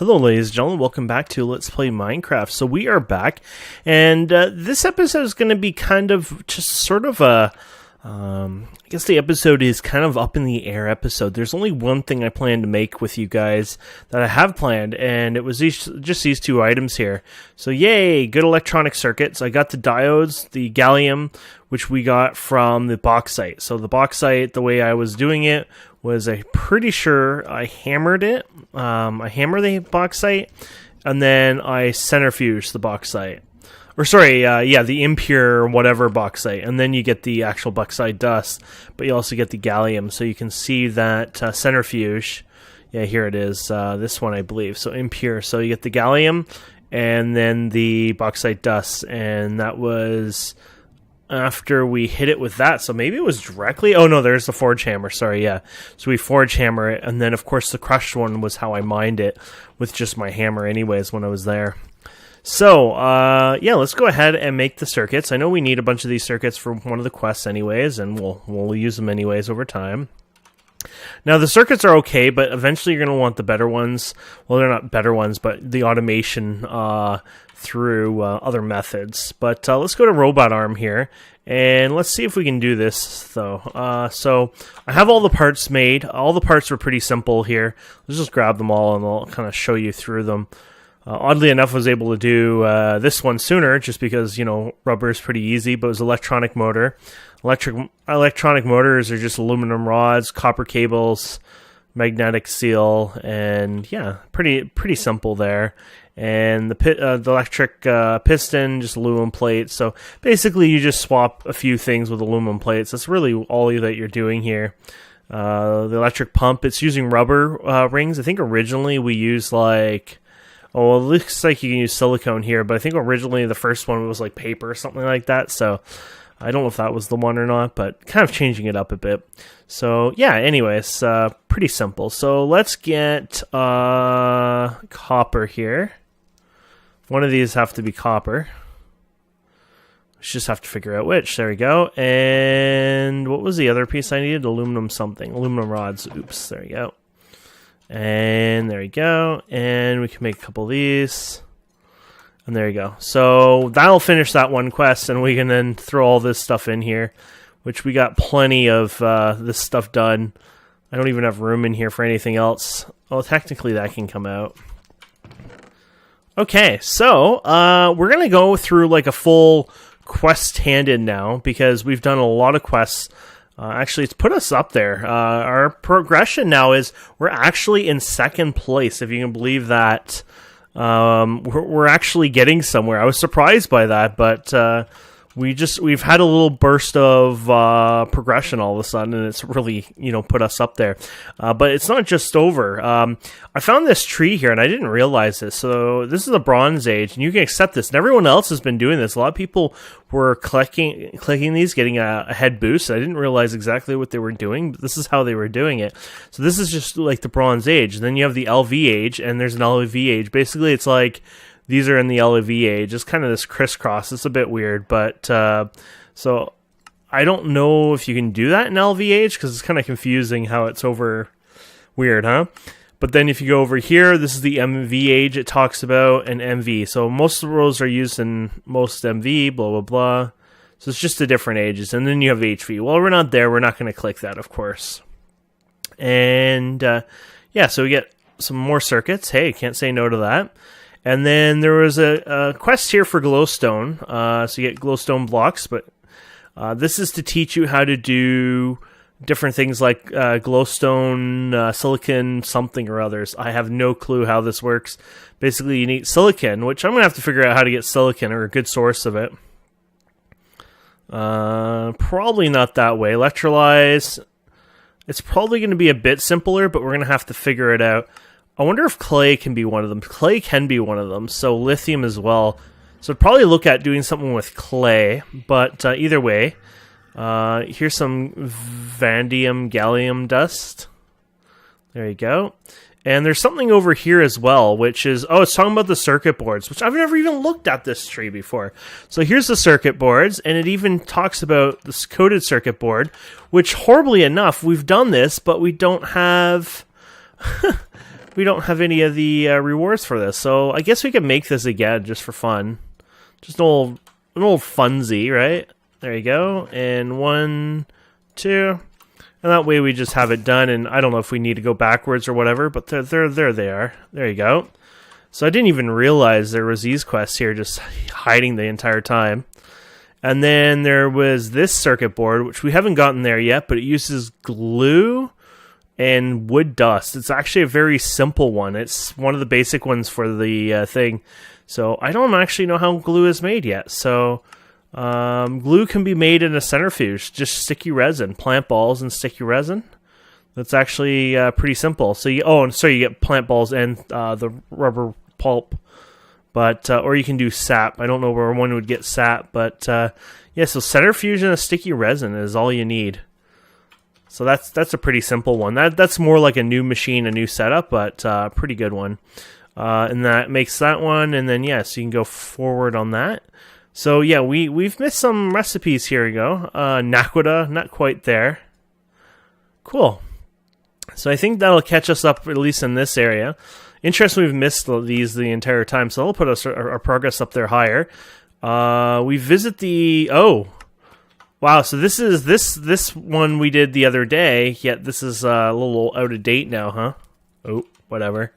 Hello ladies and gentlemen, welcome back to Let's Play Minecraft. So we are back, and this episode is going to be kind of just sort of a, I guess the episode is kind of up in the air episode. There's only one thing I plan to make with you guys that I have planned, and it was just these two items here. So yay, good electronic circuits. I got the diodes, the gallium, which we got from the bauxite. So the bauxite, the way I was doing it was I'm pretty sure I hammered it. I hammer the bauxite, and then I centrifuge the bauxite. Or sorry, the impure whatever bauxite, and then you get the actual bauxite dust, but you also get the gallium, so you can see that centrifuge. Yeah, here it is, this one I believe, so impure. So you get the gallium, and then the bauxite dust, and that was after we hit it with that, so maybe it was directly, oh no, there's the forge hammer, sorry, yeah. So we forge hammer it, and then of course the crushed one was how I mined it, with just my hammer anyways when I was there. So, yeah, let's go ahead and make the circuits. I know we need a bunch of these circuits for one of the quests anyways, and we'll use them anyways over time. Now, the circuits are okay, but eventually you're going to want the better ones. Well, they're not better ones, but the automation through other methods. But let's go to robot arm here, and let's see if we can do this, though. So I have all the parts made. All the parts were pretty simple here. Let's just grab them all, and I'll kind of show you through them. Oddly enough, I was able to do this one sooner, just because, you know, rubber is pretty easy, but it was electronic motor. Electronic motors are just aluminum rods, copper cables, magnetic seal, and yeah, pretty simple there. And the electric piston, just aluminum plates. So basically, you just swap a few things with aluminum plates. That's really all that you're doing here. The electric pump, it's using rubber rings. I think originally we used like, oh, it looks like you can use silicone here, but I think originally the first one was like paper or something like that. So I don't know if that was the one or not, but kind of changing it up a bit. So yeah, anyways, pretty simple. So let's get copper here. One of these have to be copper. Let's just have to figure out which. There we go. And what was the other piece I needed? Aluminum something. Aluminum rods. Oops, there we go. And there we go. And we can make a couple of these. And there you go. So that'll finish that one quest, and we can then throw all this stuff in here, which we got plenty of this stuff done. I don't even have room in here for anything else. Well, technically that can come out. Okay, so we're going to go through like a full quest handed now, because we've done a lot of quests. Actually, it's put us up there. Our progression now is we're actually in second place, if you can believe that. We're actually getting somewhere. I was surprised by that, but we've had a little burst of progression all of a sudden, and it's really, you know, put us up there. But it's not just over. I found this tree here, and I didn't realize this. So this is the Bronze Age, and you can accept this. And everyone else has been doing this. A lot of people were clicking these, getting a head boost. I didn't realize exactly what they were doing, but this is how they were doing it. So this is just like the Bronze Age. And then you have the LV Age, and there's an LV Age. Basically, it's like these are in the LV Age. It's kind of this crisscross. It's a bit weird, but so I don't know if you can do that in LV Age, because it's kind of confusing how it's over weird, huh? But then if you go over here, this is the MV Age it talks about, and MV. So most of the rows are used in most MV, blah, blah, blah. So it's just the different ages. And then you have HV. Well, we're not there. We're not going to click that, of course. And yeah, so we get some more circuits. Hey, can't say no to that. And then there was a quest here for glowstone. So you get glowstone blocks, but this is to teach you how to do different things like glowstone, silicon, something or others. I have no clue how this works. Basically, you need silicon, which I'm going to have to figure out how to get silicon, or a good source of it. Probably not that way. Electrolyze, it's probably going to be a bit simpler, but we're going to have to figure it out. I wonder if clay can be one of them. Clay can be one of them, so lithium as well. So I'd probably look at doing something with clay, but either way, here's some vanadium gallium dust. There you go. And there's something over here as well, which is, oh, it's talking about the circuit boards, which I've never even looked at this tree before. So here's the circuit boards, and it even talks about this coded circuit board, which horribly enough, we've done this, but we don't have we don't have any of the rewards for this. So I guess we could make this again just for fun. Just an old funsy, right? There you go. And 1, 2. And that way we just have it done. And I don't know if we need to go backwards or whatever, but there they are. There you go. So I didn't even realize there was these quests here just hiding the entire time. And then there was this circuit board, which we haven't gotten there yet, but it uses glue and wood dust. It's actually a very simple one. It's one of the basic ones for the thing. So I don't actually know how glue is made yet. So glue can be made in a centrifuge, just sticky resin, plant balls and sticky resin. That's actually pretty simple. So you get plant balls and the rubber pulp. But or you can do sap. I don't know where one would get sap, but yeah. So centrifuge and a sticky resin is all you need. So that's a pretty simple one. That's more like a new machine, a new setup, but pretty good one. And that makes that one. And then yeah, so you can go forward on that. So yeah, we've missed some recipes. Here we go. Naquita, not quite there. Cool. So I think that'll catch us up at least in this area. Interesting, we've missed these the entire time, so that'll put us our progress up there higher. We visit the wow. So this is this one we did the other day. Yet this is a little out of date now, huh? Oh, whatever.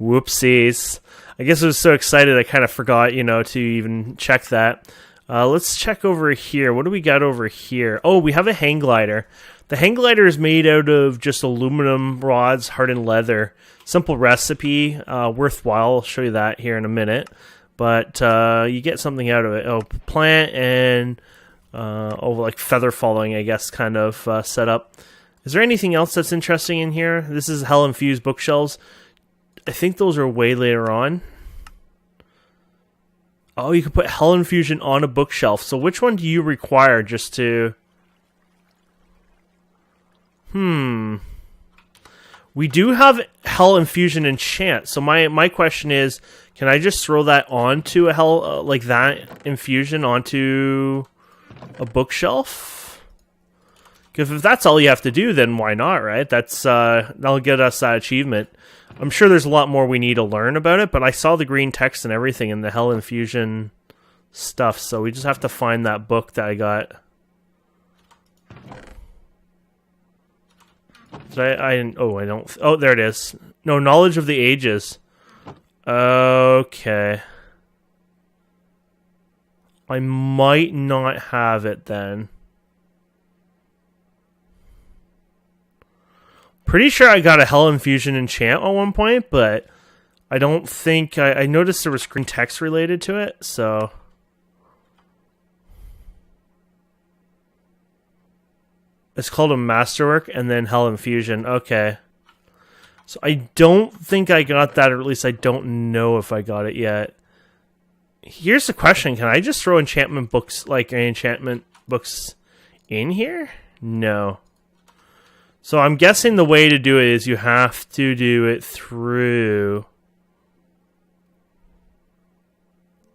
Whoopsies. I guess I was so excited I kind of forgot, to even check that. Let's check over here. What do we got over here? Oh, we have a hang glider. The hang glider is made out of just aluminum rods, hardened leather. Simple recipe, worthwhile. I'll show you that here in a minute. But you get something out of it. Oh, plant and like feather falling, I guess, kind of setup. Is there anything else that's interesting in here? This is Hell Infused Bookshelves. I think those are way later on. Oh, you can put Hell Infusion on a bookshelf. So which one do you require just to... We do have Hell Infusion enchant. So my question is, can I just throw that onto a Hell, like that infusion onto a bookshelf? Because if that's all you have to do, then why not, right? That'll get us that achievement. I'm sure there's a lot more we need to learn about it, but I saw the green text and everything in the Hell Infusion stuff, so we just have to find that book that I got. Oh, there it is. No, Knowledge of the Ages. Okay. I might not have it then. Pretty sure I got a Hell Infusion enchant at one point, but I don't think... I noticed there was green text related to it, so... It's called a Masterwork and then Hell Infusion. Okay. So I don't think I got that, or at least I don't know if I got it yet. Here's the question. Can I just throw enchantment books in here? No. So I'm guessing the way to do it is you have to do it through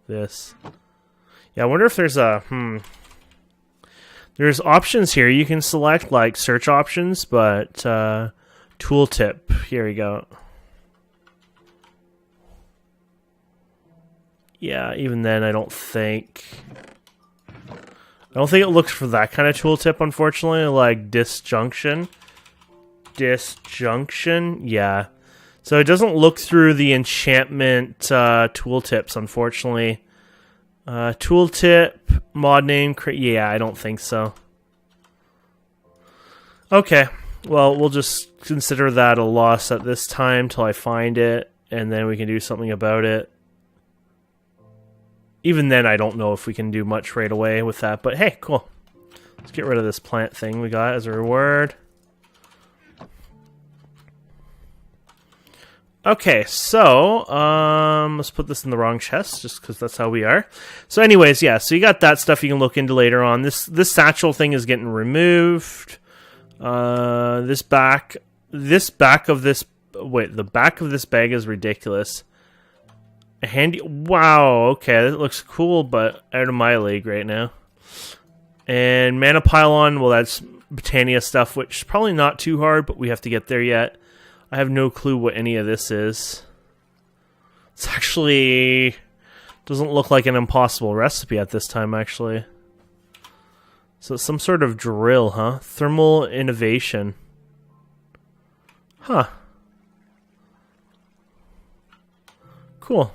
this. Yeah, I wonder if there's a... There's options here. You can select like search options, but tooltip. Here we go. Yeah, even then I don't think it looks for that kind of tooltip, unfortunately, like disjunction. Yeah. So it doesn't look through the enchantment tooltips, unfortunately. Tooltip, mod name, yeah, I don't think so. Okay, well, we'll just consider that a loss at this time till I find it, and then we can do something about it. Even then, I don't know if we can do much right away with that, but hey, cool. Let's get rid of this plant thing we got as a reward. Okay, so let's put this in the wrong chest, just because that's how we are. So anyways, yeah, so you got that stuff you can look into later on. This satchel thing is getting removed. The back of this bag is ridiculous. A handy, wow, okay, that looks cool, but out of my league right now. And Mana Pylon, well, that's Britannia stuff, which is probably not too hard, but we have to get there yet. I have no clue what any of this is. It's actually... doesn't look like an impossible recipe at this time, actually. So it's some sort of drill, huh? Thermal innovation. Huh. Cool.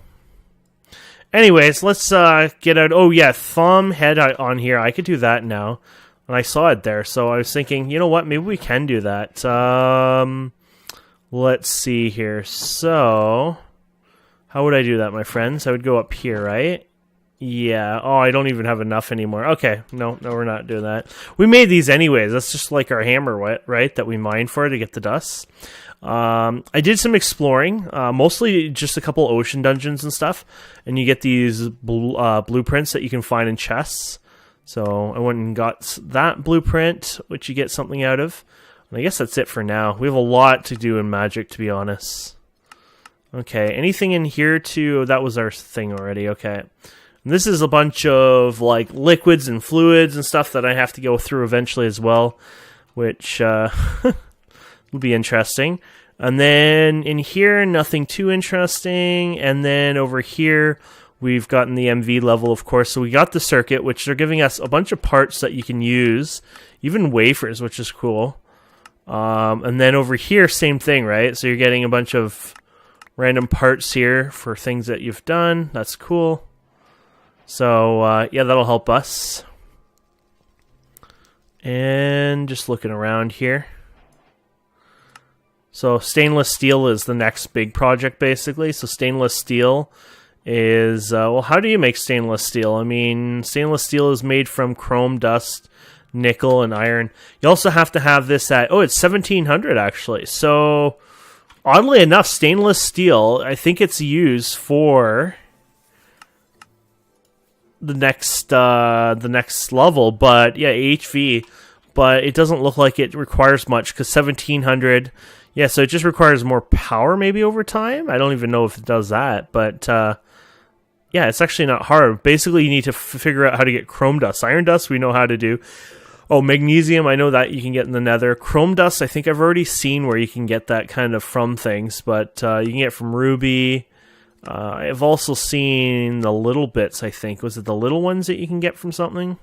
Anyways, let's get out... Oh, yeah, thumb head on here. I could do that now. And I saw it there, so I was thinking, you know what? Maybe we can do that. Let's see here. So... how would I do that, my friends? I would go up here, right? Yeah. Oh, I don't even have enough anymore. Okay. No, we're not doing that. We made these anyways. That's just like our hammer, right? That we mined for to get the dust. I did some exploring, mostly just a couple ocean dungeons and stuff. And you get these blueprints that you can find in chests. So I went and got that blueprint, which you get something out of. And I guess that's it for now. We have a lot to do in Magic, to be honest. Okay, anything in here too? That was our thing already, okay. And this is a bunch of like liquids and fluids and stuff that I have to go through eventually as well, which will be interesting. And then in here, nothing too interesting. And then over here, we've gotten the MV level, of course. So we got the circuit, which they're giving us a bunch of parts that you can use, even wafers, which is cool. And then over here, same thing, right? So you're getting a bunch of random parts here for things that you've done. That's cool. So, yeah, that'll help us. And just looking around here. So, stainless steel is the next big project, basically. So, stainless steel is... well, how do you make stainless steel? I mean, stainless steel is made from chrome dust, nickel, and iron. You also have to have this at... oh, it's 1700, actually. So... oddly enough, stainless steel, I think it's used for the next level, but yeah, HV, but it doesn't look like it requires much, because 1700, yeah, so it just requires more power maybe over time. I don't even know if it does that, but yeah, it's actually not hard. Basically, you need to figure out how to get chrome dust. Iron dust, we know how to do. Oh, magnesium, I know that you can get in the Nether. Chrome dust, I think I've already seen where you can get that kind of from things, but you can get from ruby. I've also seen the little bits, I think. Was it the little ones that you can get from something?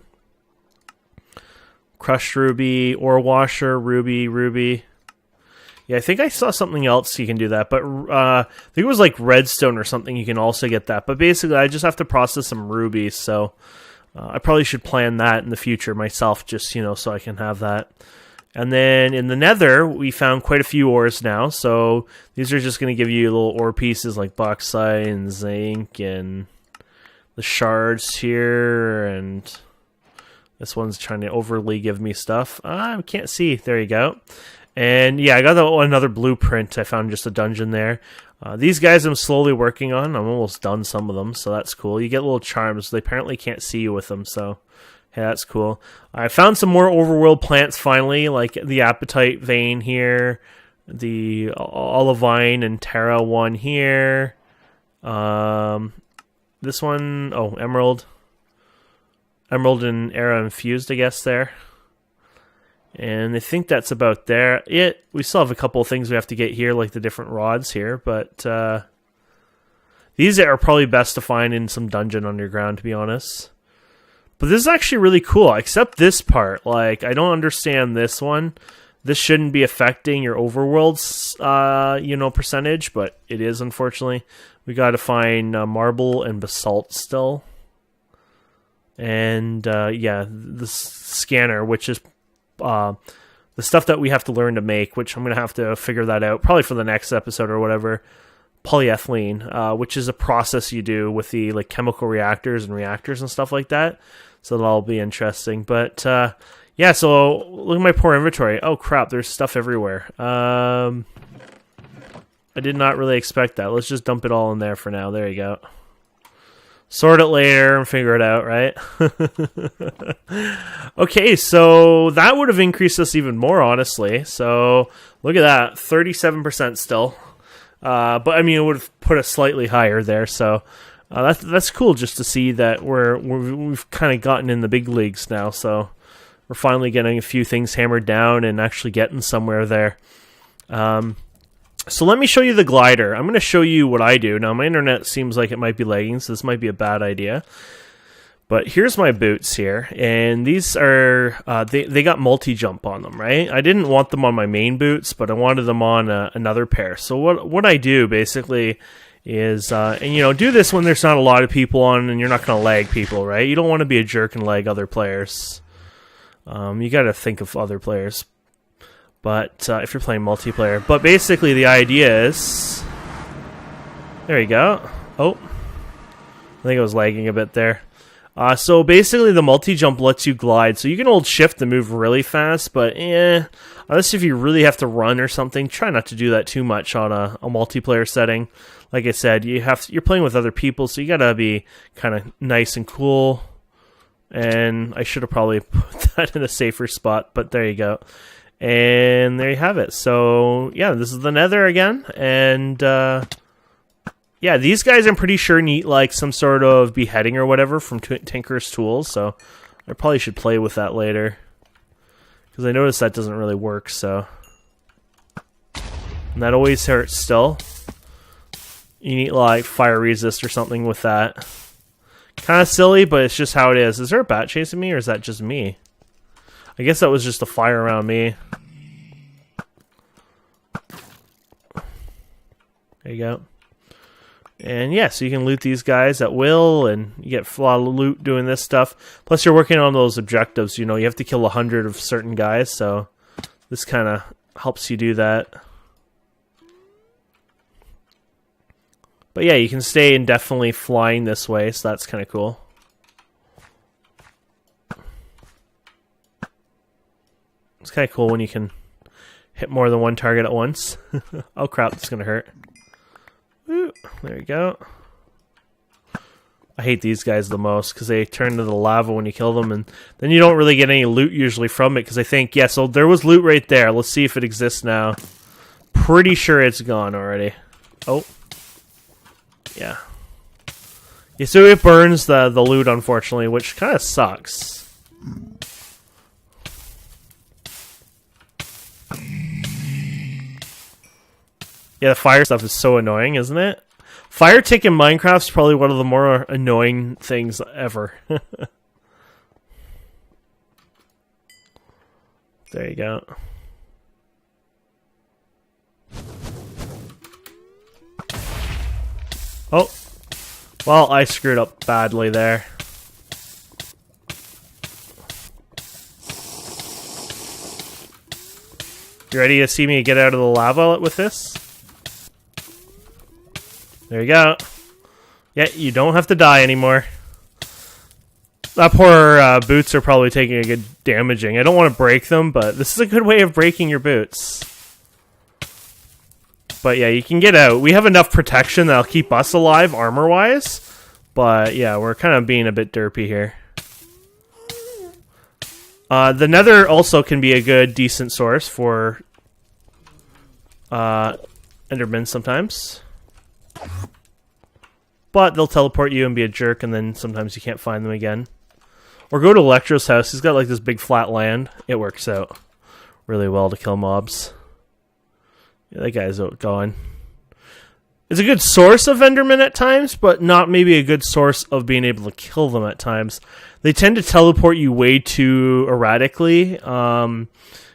Crushed ruby, ore washer, ruby. Yeah, I think I saw something else you can do that, but I think it was like redstone or something you can also get that. But basically, I just have to process some rubies, so... I probably should plan that in the future myself, just, you know, so I can have that. And then in the Nether, we found quite a few ores now. So these are just going to give you little ore pieces like bauxite and zinc and the shards here. And this one's trying to overly give me stuff. I can't see. There you go. And yeah, I got another blueprint. I found just a dungeon there. These guys I'm slowly working on. I'm almost done some of them, so that's cool. You get little charms. They apparently can't see you with them, so yeah, that's cool. I found some more overworld plants finally, like the apatite vein here, the olivine and Terra one here. This one, oh, emerald. Emerald and Era infused, I guess, there. And I think that's about there. We still have a couple of things we have to get here, like the different rods here, but these are probably best to find in some dungeon underground, to be honest. But this is actually really cool, except this part. Like, I don't understand this one. This shouldn't be affecting your overworld's, percentage, but it is, unfortunately. We got to find marble and basalt still. And, yeah, the scanner, which is... the stuff that we have to learn to make, which I'm going to have to figure that out, probably for the next episode or whatever. Polyethylene, which is a process you do with the like chemical reactors and stuff like that. So that'll be interesting. But yeah, so look at my poor inventory. Oh crap, there's stuff everywhere. I did not really expect that. Let's just dump it all in there for now. There you go. Sort it later and figure it out, right? Okay, so that would have increased us even more, honestly. So look at that, 37% still. But I mean, it would have put us slightly higher there. So that's cool just to see that we've kind of gotten in the big leagues now. So we're finally getting a few things hammered down and actually getting somewhere there. So let me show you the glider. I'm going to show you what I do. Now, my internet seems like it might be lagging, so this might be a bad idea. But here's my boots here, and these are, they got multi-jump on them, right? I didn't want them on my main boots, but I wanted them on another pair. So what I do, basically, is, and you know, do this when there's not a lot of people on and you're not going to lag people, right? You don't want to be a jerk and lag other players. You got to think of other players. But if you're playing multiplayer. But basically the idea is... There you go. Oh. I think I was lagging a bit there. So basically the multi-jump lets you glide. So you can hold shift to move really fast, but unless if you really have to run or something, try not to do that too much on a multiplayer setting. Like I said, you're playing with other people, so you gotta be kind of nice and cool. And I should have probably put that in a safer spot, but there you go. And there you have it. So, yeah, this is the Nether again. And, yeah, these guys I'm pretty sure need, like, some sort of beheading or whatever from Tinker's Tools. So, I probably should play with that later. Because I noticed that doesn't really work, so. And that always hurts still. You need, like, fire resist or something with that. Kind of silly, but it's just how it is. Is there a bat chasing me, or is that just me? I guess that was just the fire around me. There you go. And yeah, so you can loot these guys at will, and you get a lot of loot doing this stuff. Plus you're working on those objectives, you know, you have to kill 100 of certain guys, so this kind of helps you do that. But yeah, you can stay indefinitely flying this way, so that's kind of cool. It's kind of cool when you can hit more than one target at once. Oh crap, that's gonna hurt. Woo, there you go. I hate these guys the most because they turn to the lava when you kill them, and then you don't really get any loot usually from it because I think, yeah, so there was loot right there. Let's see if it exists now. Pretty sure it's gone already. Oh. Yeah. Yeah, so it burns the loot, unfortunately, which kind of sucks. Yeah, the fire stuff is so annoying, isn't it? Fire tick in Minecraft is probably one of the more annoying things ever. There you go. Oh. Well, I screwed up badly there. You ready to see me get out of the lava with this? There you go. Yeah, you don't have to die anymore. That poor boots are probably taking a good damaging. I don't want to break them, but this is a good way of breaking your boots. But yeah, you can get out. We have enough protection that'll keep us alive armor-wise. But yeah, we're kind of being a bit derpy here. The Nether also can be a good, decent source for Endermen sometimes. But they'll teleport you and be a jerk, and then sometimes you can't find them again. Or go to Electro's house. He's got like this big flat land. It works out really well to kill mobs. Yeah, that guy's gone. It's a good source of Endermen at times, but not maybe a good source of being able to kill them at times. They tend to teleport you way too erratically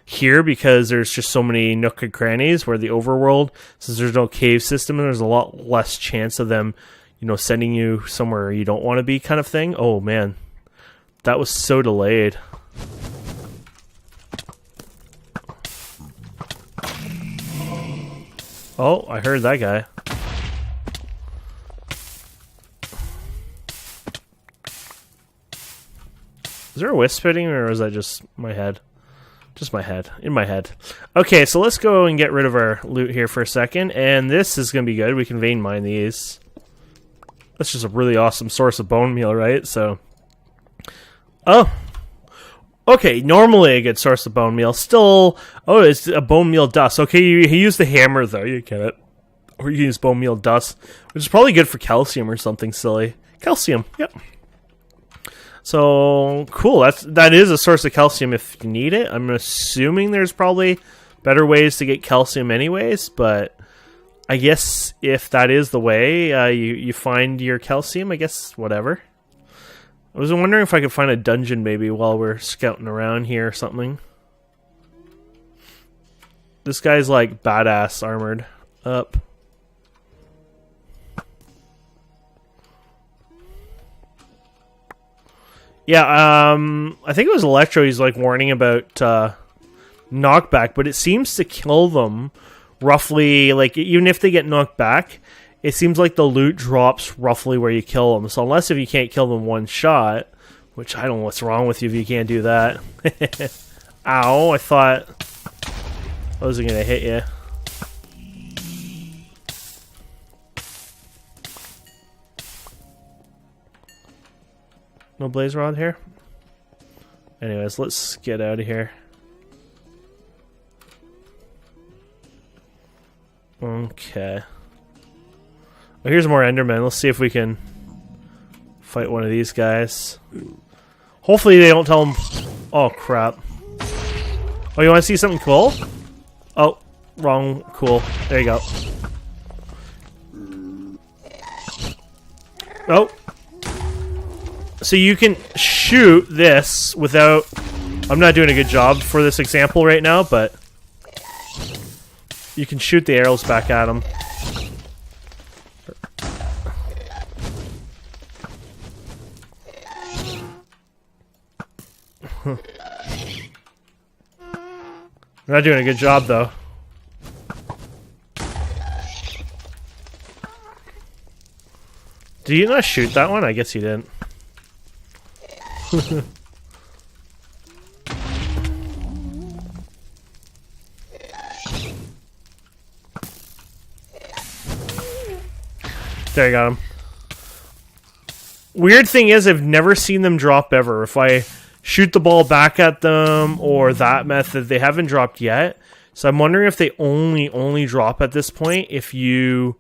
here because there's just so many nook and crannies where the overworld, since there's no cave system, and there's a lot less chance of them, you know, sending you somewhere you don't want to be kind of thing. Oh, man. That was so delayed. Oh, I heard that guy. Is there a wisp spitting, or is that just my head? Just my head. In my head. Okay, so let's go and get rid of our loot here for a second. And this is going to be good. We can vein mine these. That's just a really awesome source of bone meal, right? So. Oh. Okay, normally a good source of bone meal. Still. Oh, it's a bone meal dust. Okay, you use the hammer, though. You get it. Or you use bone meal dust, which is probably good for calcium or something silly. Calcium. Yep. So, cool. That is a source of calcium if you need it. I'm assuming there's probably better ways to get calcium anyways, but I guess if that is the way, you find your calcium, I guess, whatever. I was wondering if I could find a dungeon maybe while we're scouting around here or something. This guy's like badass armored up. Yeah, I think it was Electro he's like warning about knockback, but it seems to kill them roughly, like even if they get knocked back, it seems like the loot drops roughly where you kill them. So unless if you can't kill them one shot, which I don't know what's wrong with you if you can't do that. Ow, I thought I wasn't going to hit you. No blaze rod here? Anyways, let's get out of here. Okay. Oh, here's more Endermen. Let's see if we can fight one of these guys. Hopefully they don't tell them... Oh, crap. Oh, you want to see something cool? Oh, wrong. Cool. There you go. Oh. So you can shoot this without... I'm not doing a good job for this example right now, but... You can shoot the arrows back at them. We're not doing a good job, though. Did you not shoot that one? I guess you didn't. There, you got him. Weird thing is, I've never seen them drop ever. If I shoot the ball back at them or that method, they haven't dropped yet. So I'm wondering if they only drop at this point if you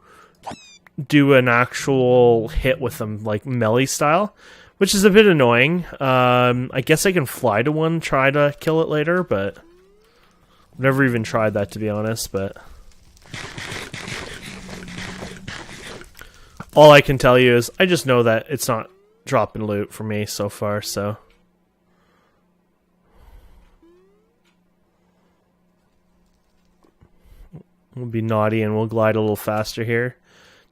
do an actual hit with them, like melee style, which is a bit annoying. I guess I can fly to one, try to kill it later, but I've never even tried that, to be honest. But all I can tell you is I just know that it's not dropping loot for me so far, so. We'll be naughty and we'll glide a little faster here.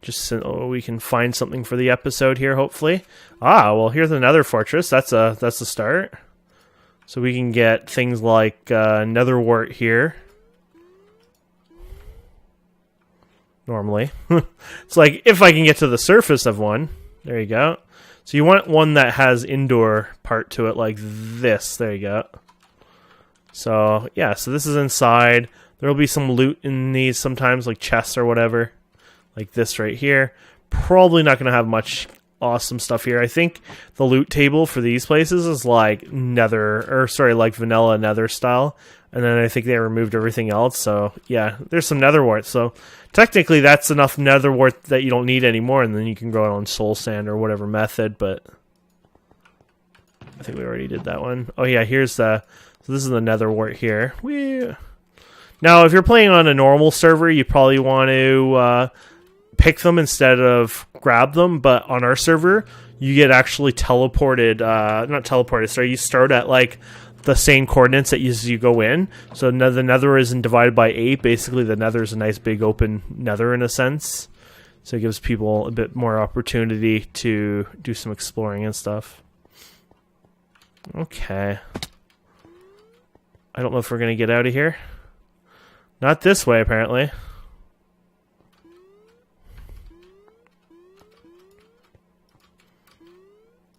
Just so we can find something for the episode here, hopefully. Ah, well, here's another fortress. That's a start. So we can get things like nether wart here. Normally. It's like, if I can get to the surface of one. There you go. So you want one that has indoor part to it like this. There you go. So, yeah, so this is inside. There will be some loot in these sometimes, like chests or whatever. Like this right here. Probably not going to have much awesome stuff here. I think the loot table for these places is like like vanilla nether style. And then I think they removed everything else. So, yeah, there's some nether wart. So, technically, that's enough nether wart that you don't need anymore. And then you can grow it on soul sand or whatever method. But I think we already did that one. Oh, yeah, here's the... So, this is the nether wart here. Now, if you're playing on a normal server, you probably want to pick them instead of grab them. But on our server, you get actually teleported. Not teleported, sorry. You start at, like, the same coordinates that you go in. So the nether isn't divided by 8. Basically, the nether is a nice big open nether in a sense. So it gives people a bit more opportunity to do some exploring and stuff. Okay. I don't know if we're going to get out of here. Not this way, apparently.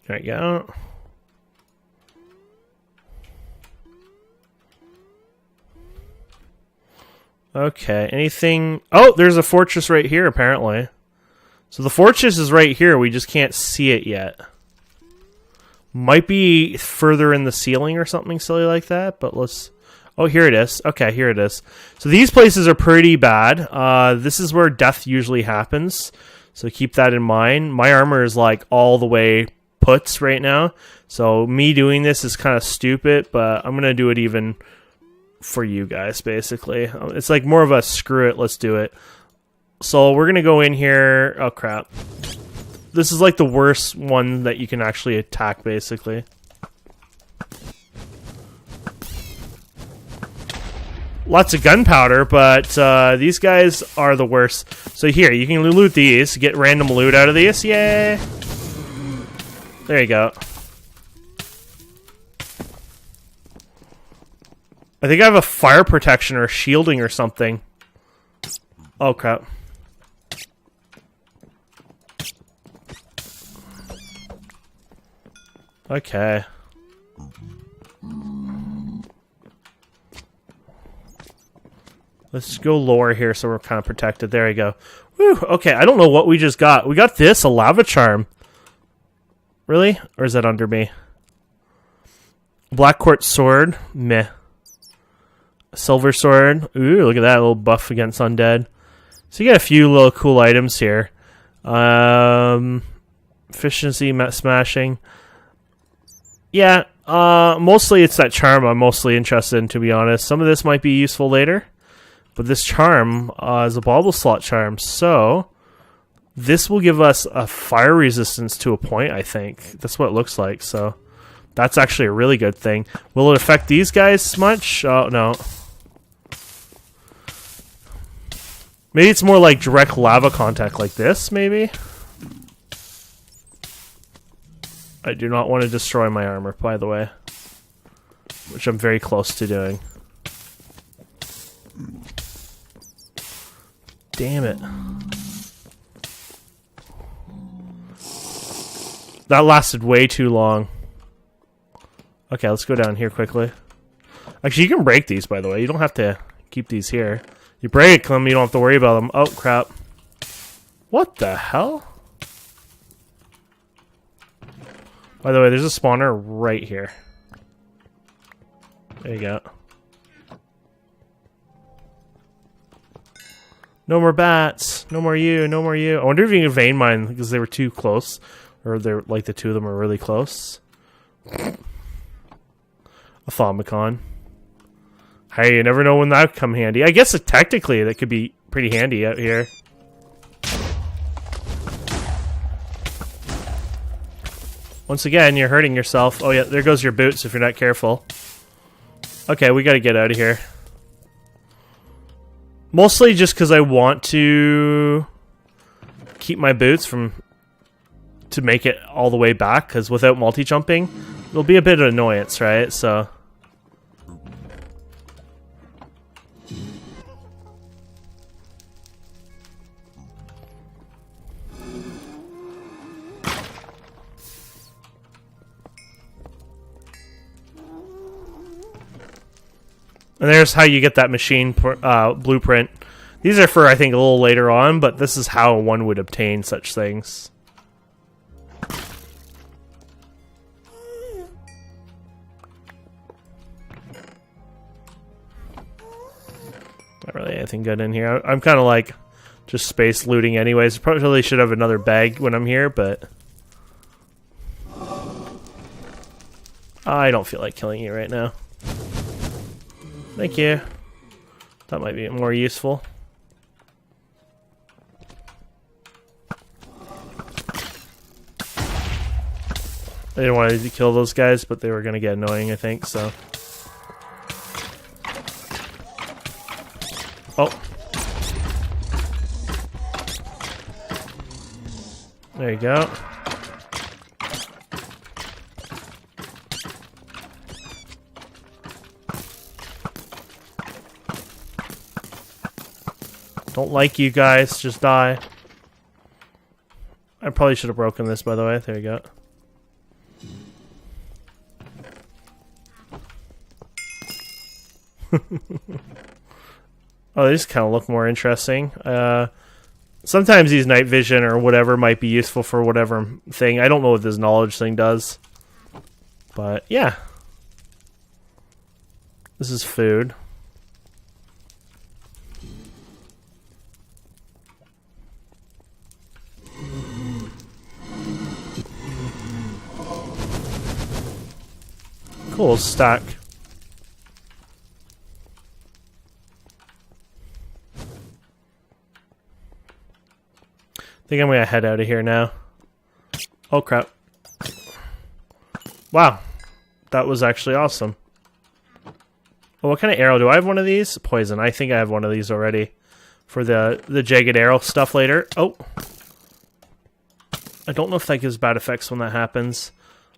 There you go. Okay, anything... Oh, there's a fortress right here, apparently. So the fortress is right here, we just can't see it yet. Might be further in the ceiling or something silly like that, but let's... Oh, here it is. Okay, here it is. So these places are pretty bad. This is where death usually happens, so keep that in mind. My armor is like all the way puts right now, so me doing this is kind of stupid, but I'm going to do it even... for you guys, basically. It's like more of a screw it, let's do it. So we're gonna go in here. Oh crap. This is like the worst one that you can actually attack, basically. Lots of gunpowder, but these guys are the worst. So here, you can loot these, get random loot out of these. Yay! There you go. I think I have a fire protection or shielding or something. Oh crap. Okay. Let's go lower here so we're kind of protected. There we go. Whew, okay, I don't know what we just got. We got this, a lava charm. Really? Or is that under me? Black quartz sword. Meh. Silver sword. Ooh, look at that little buff against undead. So you get a few little cool items here. Efficiency, smashing. Yeah, mostly it's that charm I'm mostly interested in, to be honest. Some of this might be useful later. But this charm is a Bauble slot charm, so this will give us a fire resistance to a point, I think. That's what it looks like, so that's actually a really good thing. Will it affect these guys much? Oh, no. Maybe it's more like direct lava contact like this, maybe? I do not want to destroy my armor, by the way. Which I'm very close to doing. Damn it. That lasted way too long. Okay, let's go down here quickly. Actually, you can break these, by the way. You don't have to keep these here. You break them, you don't have to worry about them. Oh, crap. What the hell? By the way, there's a spawner right here. There you go. No more bats. No more you. No more you. I wonder if you can vein mine because they were too close. Or they're like the two of them are really close. A Thomicon. Hey, you never know when that would come handy. I guess technically that could be pretty handy out here. Once again, you're hurting yourself. Oh yeah, there goes your boots if you're not careful. Okay, we gotta get out of here. Mostly just because I want to keep my boots to make it all the way back, because without multi-jumping, it'll be a bit of annoyance, right? So... And there's how you get that machine blueprint. These are for, I think, a little later on, but this is how one would obtain such things. Not really anything good in here. I'm kind of like just space looting anyways. Probably should have another bag when I'm here, but... I don't feel like killing you right now. Thank you. That might be more useful. I didn't want to kill those guys, but they were going to get annoying, I think, so... Oh. There you go. Don't like you guys, just die. I probably should have broken this, by the way. There you go. Oh, these kind of look more interesting. Sometimes these night vision or whatever might be useful for whatever thing. I don't know what this knowledge thing does. But, yeah. This is food. Cool stack. think I'm gonna head out of here now. Oh crap. Wow. That was actually awesome. Oh, what kind of arrow? Do I have one of these? Poison. I think I have one of these already. For the jagged arrow stuff later. Oh. I don't know if that gives bad effects when that happens.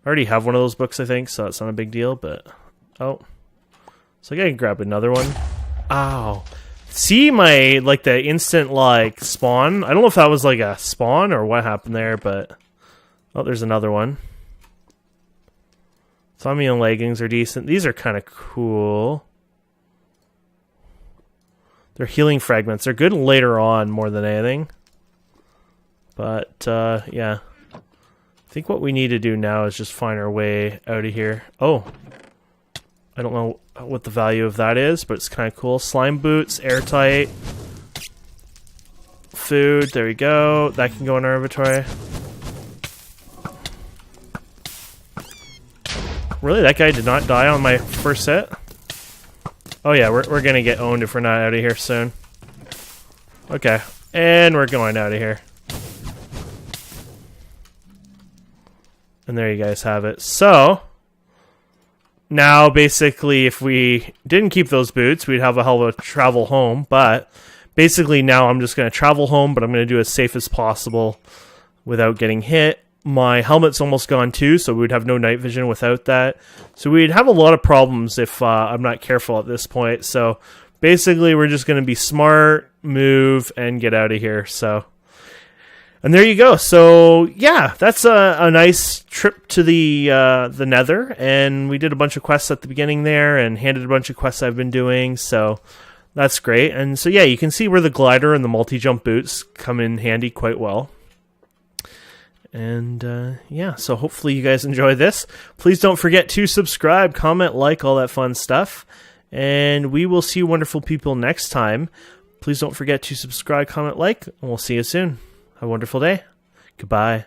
I already have one of those books, I think, so that's not a big deal, but... Oh. So I gotta grab another one. Ow. See my, like, the instant, like, spawn? I don't know if that was, like, a spawn or what happened there, but... Oh, there's another one. Thummy leggings are decent. These are kind of cool. They're healing fragments. They're good later on more than anything. But, yeah. I think what we need to do now is just find our way out of here. Oh. I don't know what the value of that is, but it's kind of cool. Slime boots, airtight. Food, there we go. That can go in our inventory. Really? That guy did not die on my first set? Oh yeah, we're gonna get owned if we're not out of here soon. Okay. And we're going out of here. And there you guys have it. So, now basically if we didn't keep those boots, we'd have a hell of a travel home. But basically now I'm just going to travel home, but I'm going to do as safe as possible without getting hit. My helmet's almost gone too, so we'd have no night vision without that. So we'd have a lot of problems if I'm not careful at this point. So basically we're just going to be smart, move, and get out of here. So... And there you go. So yeah, that's a nice trip to the Nether, and we did a bunch of quests at the beginning there, and handed a bunch of quests I've been doing. So that's great. And so yeah, you can see where the glider and the multi-jump boots come in handy quite well. And yeah, so hopefully you guys enjoy this. Please don't forget to subscribe, comment, like, all that fun stuff. And we will see you wonderful people next time. Please don't forget to subscribe, comment, like, and we'll see you soon. Have a wonderful day. Goodbye.